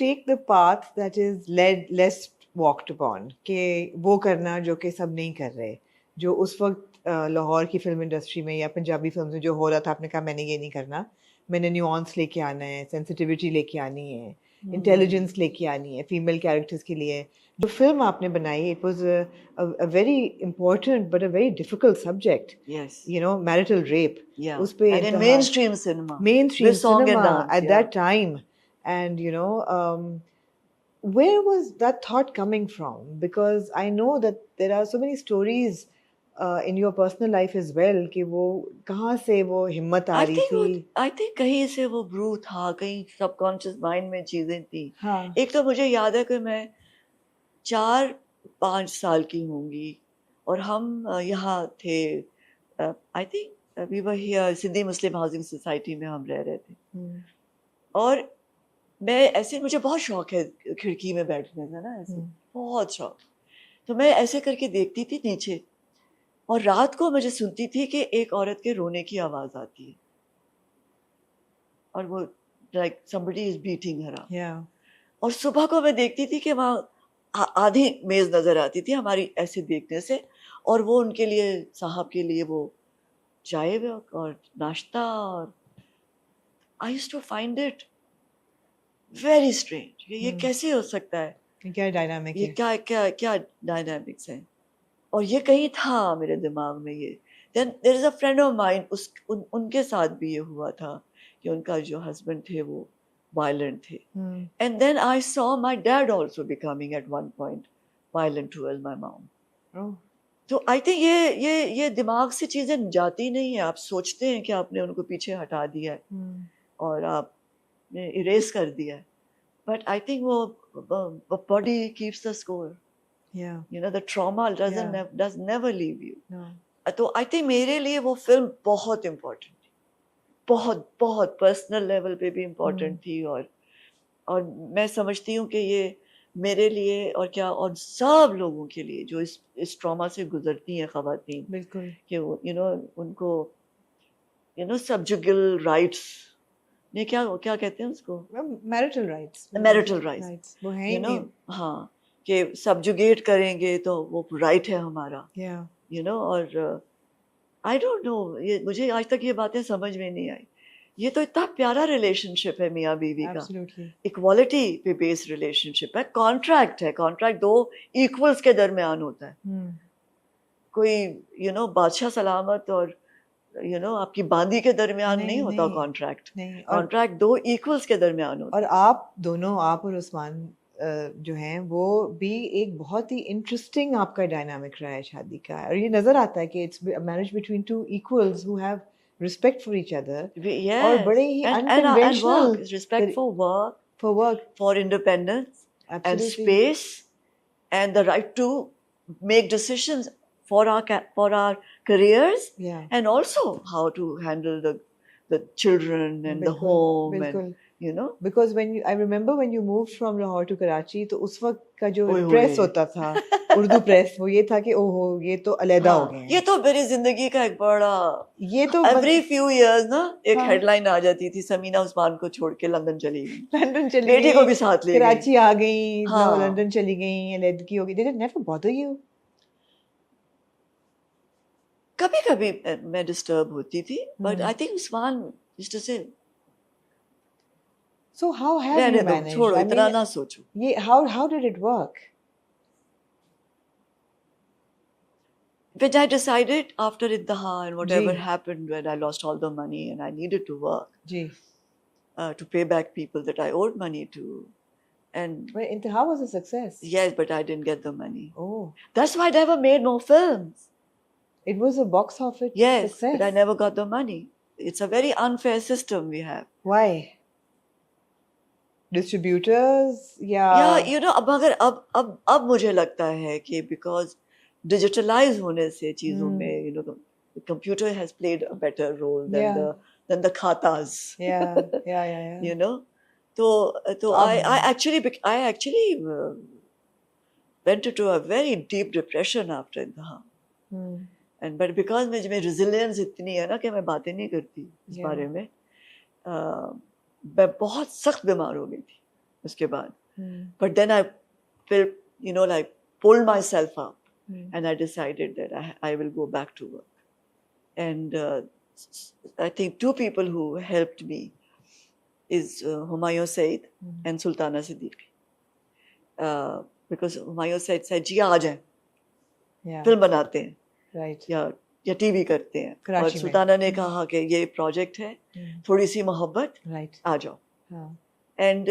take the path that is less walked upon, कि वो करना जो कि सब नहीं कर रहे, जो उस वक्त लाहौर की फिल्म इंडस्ट्री में या पंजाबी फिल्म में जो हो रहा था, आपने कहा मैंने ये नहीं करना, मैंने न्यूआंस लेके आना है, सेंसिटिविटी लेके आनी है, इंटेलिजेंस लेके आनी है फीमेल कैरेक्टर्स के लिए। जो फिल्म आपने बनाई, it was a very important but a very difficult subject, Yes. you know, marital rape. Yeah. उस पे And in इंतहा mainstream cinema. mainstream With song and cinema dance. at Yeah. that time. And you know, where was that thought coming from? Because I know that there are so many stories in your personal life as well कि वो कहाँ से वो हिम्मत आ रही थी। I think कहीं से वो ब्रू था, कहीं सबकॉन्शियस माइंड में चीजें थी। हाँ। एक तो मुझे याद है कि मैं 4-5 साल की होंगी और हम यहाँ थे, I think we were here, Sindhi Muslim housing society में हम रह रहे थे। और मैं ऐसे, मुझे बहुत शौक है खिड़की में बैठने का ना, ऐसे बहुत शौक। तो मैं ऐसे करके देखती थी नीचे, और रात को मुझे सुनती थी कि एक औरत के रोने की आवाज आती है, और वो like somebody is beating her up। Yeah. और सुबह को मैं देखती थी कि वहाँ आधी मेज नजर आती थी हमारी ऐसे देखने से, और वो उनके लिए, साहब के लिए वो चाय और नाश्ता। और I used to find it very strange, ये कैसे हो सकता है, क्या डायनामिक ये है, क्या क्या क्या डायनामिक्स है। और ये कहीं था मेरे दिमाग में ये। Then there is a friend of mine, उनके साथ भी ये हुआ था कि उनका जो हस्बैंड थे वो वायलेंट थे। And then I saw my dad also becoming at one point violent towards my mom. तो आई थिंक ये दिमाग से चीजें जाती नहीं है। आप सोचते हैं कि आपने उनको पीछे हटा दिया है और आपने इरेज कर दिया है, बट आई थिंक वो body keeps the score. Yeah. You know, the trauma does never leave you. No. तो आई थिंक मेरे लिए वो फिल्म बहुत इम्पोर्टेंट थी, बहुत बहुत पर्सनल लेवल पे भी इम्पोर्टेंट थी। और मैं समझती हूँ कि ये मेरे लिए और क्या, और सब लोगों के लिए जो इस ट्रॉमा से गुजरती हैं ख़वातीन, बिल्कुल, कि वो उनको सबजुगल राइट्स, ये क्या क्या कहते हैं उसको, मैरिटल राइट्स, वो हैं ही नहीं। हाँ, कि सबजुगेट करेंगे तो वो राइट है हमारा। और आई डोंट नो, ये मुझे आज तक ये बातें समझ में नहीं आई। ये तो इतना प्यारा रिलेशनशिप है मियाँ बीवी का, इक्वालिटी पे बेस्ड रिलेशनशिप है, कॉन्ट्रैक्ट है, कॉन्ट्रैक्ट दो इक्वल्स के दरमियान होता है। कोई बादशाह सलामत और आपकी बांदी के दरमियान नहीं होता कॉन्ट्रैक्ट। कॉन्ट्रैक्ट दो इक्वल्स के दरमियान होता है। और आप दोनों, आप और उस्मान जो हैं, वो भी एक बहुत ही इंटरेस्टिंग आपका डायनामिक रहा है शादी का, और ये नजर आता है कि it's marriage between two equals who have respect for each other. और बड़े ही unconventional respect for work, for independence and space and the right to make decisions for our careers, and also how to handle the children and the home, and because I remember when you moved from Lahore to Karachi, तो उस वक्त का जो press होता था, Urdu press, वो ये था कि ओहो ये तो अलहदा हो गए हैं। ये तो मेरी जिंदगी का एक बड़ा, ये तो every few years ना एक हेडलाइन आ जाती थी, समीना उस्मान को छोड़ के लंदन चली गई, बेटे को भी साथ ले गई, कराची आ गई, लंदन चली गई, अलहदगी हो गई। Did it never bother you? कभी कभी मैं डिस्टर्ब होती थी, but I think Usman used to say, so how have you managed? छोड़ो, इतना ना सोचो। ये how did it work? When I decided after Intaha and whatever happened, when I lost all the money and I needed to work to pay back people that I owed money to, and but Intaha was a success. Yes, but I didn't get the money. Oh, that's why I never made more films. It was a box office success. But I never got the money. It's a very unfair system we have. Why? Distributors? Yeah, मगर अब मुझे लगता है कि because digitalized होने से चीजों में, the computer has played a better role than the khatas. Yeah. So I actually went into a very deep depression after Intaha. But because में resilience इतनी है ना कि मैं बातें नहीं करती इस बारे में, मैं बहुत सख्त बीमार हो गई थी उसके बाद. But then I felt, you know, like pulled myself up and I decided that I will go back to work. And I think two people who helped me is Humayun Saeed and Sultana Siddiqui. Because Humayun Saeed said, जी आ जाए, film बनाते हैं, right. या TV करते हैं. और सुल्ताना ने कहा कि ये प्रोजेक्ट है, थोड़ी सी मोहब्बत, right. आ जाओ. And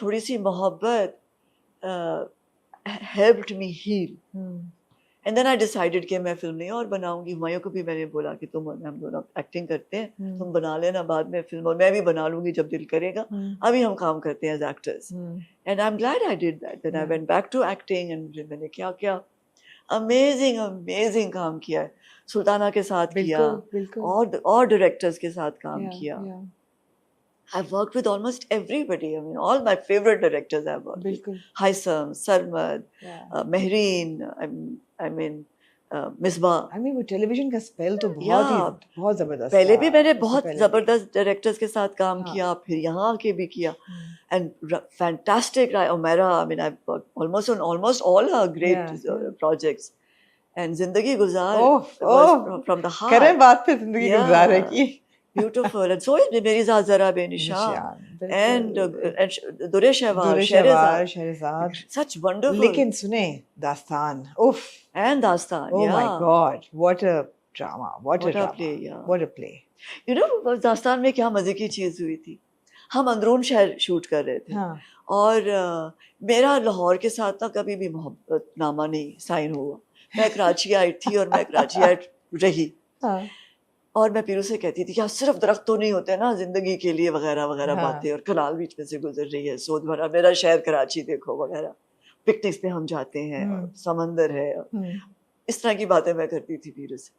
थोड़ी सी मोहब्बत helped me heal. And then I decided कि मैं फिल्म नहीं और बनाऊंगी. हुमायूं को भी मैंने बोला कि तुम हम दोनों एक्टिंग करते हैं, तुम बना लेना बाद में फिल्म, और मैं भी बना लूंगी जब दिल करेगा. अभी हम काम करते हैं as actors. And I'm glad I did that. Then I went back to acting and मैंने क्या क्या amazing काम किया है. सुल्ताना के साथ किया, और डायरेक्टर्स के साथ काम किया. I've worked with almost everybody. I mean, all my favorite directors I've worked with. Haisam, Sarmad, Mehreen, I mean, Misbah. I mean, वो television का spell तो बहुत ज़बरदस्त. पहले भी मैंने बहुत ज़बरदस्त directors के साथ काम किया, फिर यहाँ आके भी किया. And fantastic, Umaira. I mean, I've worked almost on almost all her great projects. And Zindagi Gulzar was from the heart. करें बात फिर ज़िंदगी गुलजार की. Beautiful. And so is Meri Zaat Zara Benishan and Dure Shehwar, Sheherazad. Such wonderful. लेकिन सुने दास्तान, उफ. And Dastan, oh my God, what a drama, what a drama, play, yeah. What a play. You know, दास्तान में क्या मजे की चीज हुई थी. हम अंदरून शहर शूट कर रहे थे, और मेरा लाहौर के साथ ना कभी भी मोहब्बतनामा नहीं साइन हुआ. मैं कराची आई थी और मैं कराची आई रही. और मैं पीरू से कहती थी कि सिर्फ दरख्त तो नहीं होते ना जिंदगी के लिए, वगैरह वगैरह बातें, और कनाल बीच में से गुजर रही है, सोच भरा मेरा शहर कराची देखो वगैरह, पिकनिक्स पे हम जाते हैं, समंदर है, इस तरह की बातें मैं करती थी पीरू से.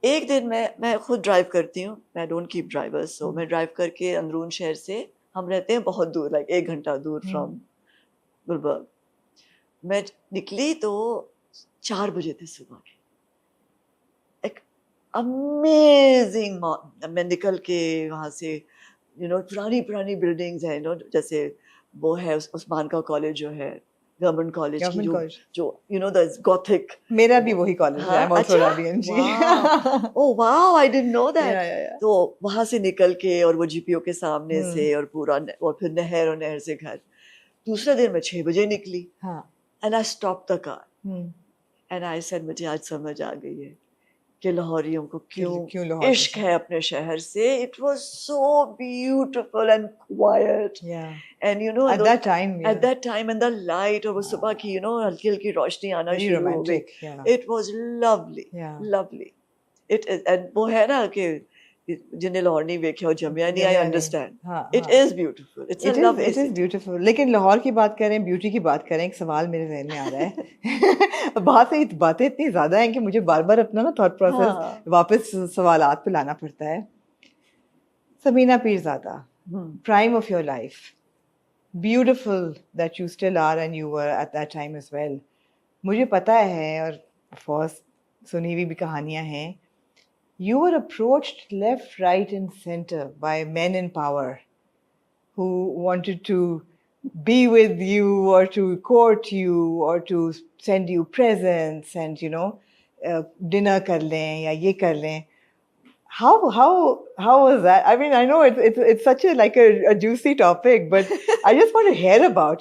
एक दिन मैं खुद ड्राइव करती हूँ, मैं डोंट कीप ड्राइवर्स, सो मैं ड्राइव करके अंदरून शहर से, हम रहते हैं बहुत दूर, लाइक 1 घंटा दूर फ्रॉम गुलबर्ग. मैं निकली तो 4 बजे थे सुबह के. अमेजिंग. मैं निकल के वहाँ से, यू नो, पुरानी बिल्डिंग्स हैं, नो, जैसे वो है उस्मान का कॉलेज जो है, गवर्नमेंट कॉलेज की, जो यू नो द गॉथिक. मेरा भी वही कॉलेज है. I'm also Arabian ji. Oh wow, I didn't know that. तो वहाँ से निकल के, और वो जीपीओ के सामने से, और पूरा, और फिर नहर, और नहर से घर. दूसरे दिन मैं 6 बजे निकली. And I stopped the car. And I said, मुझे आज समझ आ गई है कि लाहौरियों को क्यों इश्क है अपने शहर से. It was so beautiful and quiet. And you know, at that time and the light, और वो सुबह की, you know, हल्की हल्की रोशनी आना शुरू हो गई. It was lovely, lovely. It is, and वो है ना कि जिन्हें लाहौर नहीं देखा हो जमिया नहीं, I understand. It is beautiful. It is beautiful. लेकिन लाहौर की बात करें, ब्यूटी की बात करें, एक सवाल मेरे ज़हन में आ रहा है. बातें इतनी ज़्यादा हैं कि मुझे बार-बार अपना ना थॉट प्रोसेस वापस सवालात पे लाना पड़ता है. Samina Pirzada, prime of your life, beautiful that you still are and you were at that time as well. मुझे पता है, और of course सुनी हुई भी कहानियाँ हैं. You were approached left, right, and center by men in power who wanted to be with you, or to court you, or to send you presents, and you know, dinner kar lein ya ye kar lein. How was that? I mean, I know it's such a juicy topic, but I just want to hear about it.